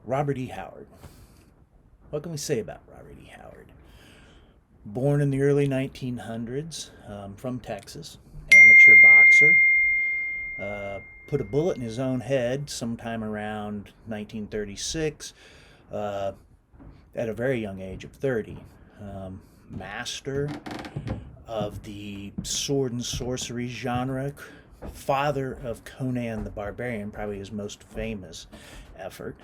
Robert E. Howard. What can we say about Robert E. Howard? Born in the early 1900s, from Texas, amateur boxer, put a bullet in his own head sometime around 1936, at a very young age of 30. Master of the sword and sorcery genre, father of Conan the Barbarian, probably his most famous effort.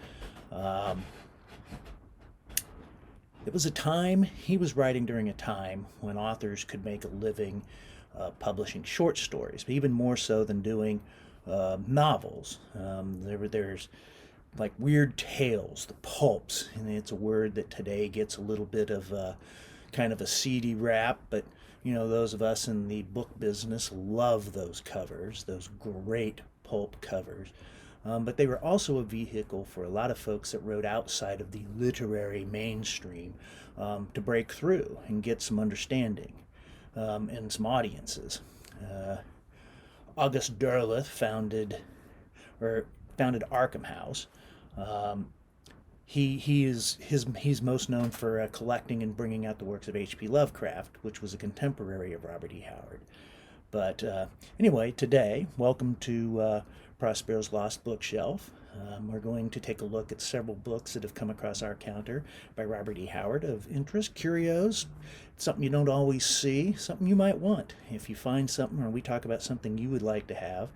It was a time, he was writing during a time when authors could make a living publishing short stories, but even more so than doing novels. There's like weird tales, the pulps, and it's a word that today gets a little bit of kind of a seedy rap, but you know, those of us in the book business love those covers, those great pulp covers. But they were also a vehicle for a lot of folks that wrote outside of the literary mainstream to break through and get some understanding and some audiences. August Derleth founded Arkham House. He's most known for collecting and bringing out the works of H.P. Lovecraft, which was a contemporary of Robert E. Howard. But anyway, today, welcome to Prospero's Lost Bookshelf. We're going to take a look at several books that have come across our counter by Robert E. Howard of interest, curios, something you don't always see, something you might want. If you find something or we talk about something you would like to have,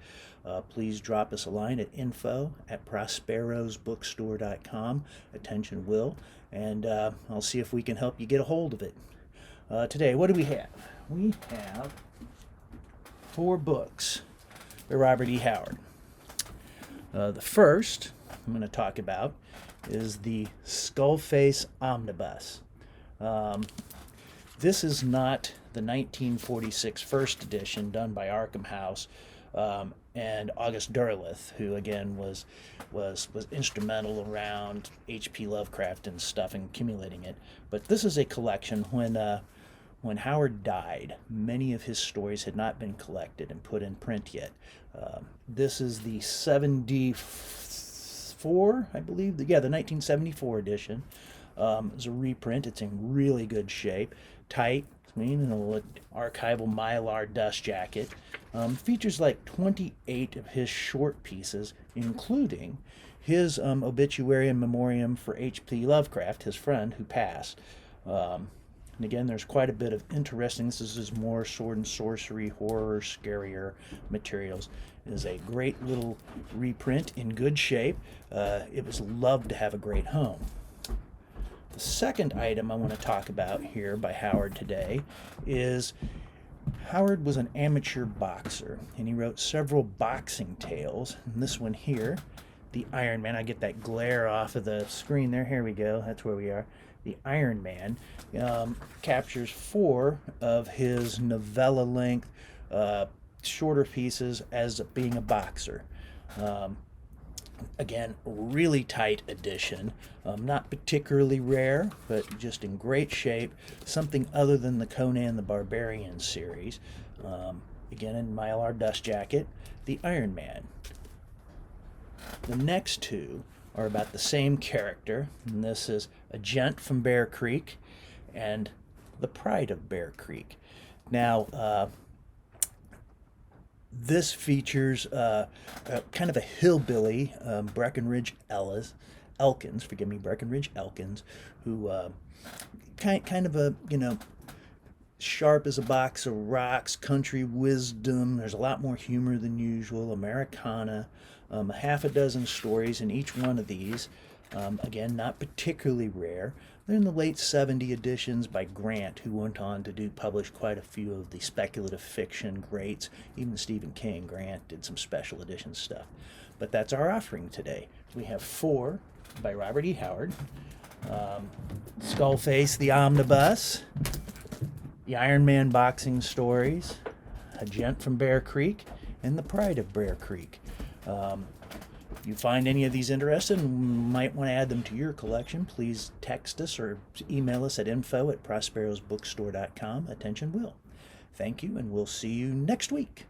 please drop us a line at info@prosperosbookstore.com. Attention will, and I'll see if we can help you get a hold of it. Today, what do we have? We have 4 books by Robert E. Howard. The first I'm going to talk about is the Skullface Omnibus. This is not the 1946 first edition done by Arkham House and August Derleth, who again was instrumental around H.P. Lovecraft and stuff and accumulating it. But this is a collection when Howard died, many of his stories had not been collected and put in print yet. This is the 74, I believe. The 1974 edition. It's a reprint. It's in really good shape. Tight, an archival mylar dust jacket. Features like 28 of his short pieces, including his obituary and memoriam for H.P. Lovecraft, his friend who passed. And again, there's quite a bit of interesting, this is more sword and sorcery, horror, scarier materials. It is a great little reprint in good shape. It was loved to have a great home. The second item I want to talk about here by Howard today is Howard was an amateur boxer, and he wrote several boxing tales. And this one here, The Iron Man, I get that glare off of the screen there. Here we go. That's where we are. The Iron Man captures 4 of his novella-length shorter pieces as being a boxer. Again, really tight edition, not particularly rare, but just in great shape, something other than the Conan the Barbarian series. Again, in mylar dust jacket, The Iron Man. The next 2 are about the same character, and this is A Gent from Bear Creek and The Pride of Bear Creek. Now, this features kind of a hillbilly, Breckenridge Elkins, who kind of a, sharp as a box of rocks, country wisdom. There's a lot more humor than usual, Americana, a half a dozen stories in each one of these. Again, not particularly rare. They're in the late 70 editions by Grant, who went on to publish quite a few of the speculative fiction greats. Even Stephen King, Grant did some special edition stuff. But that's our offering today. We have 4 by Robert E. Howard. Skullface, the Omnibus. the Iron Man boxing stories, A Gent from Bear Creek, and The Pride of Bear Creek. If you find any of these interesting and might want to add them to your collection, please text us or email us at info@prosperosbookstore.com. Attention will. Thank you, and we'll see you next week.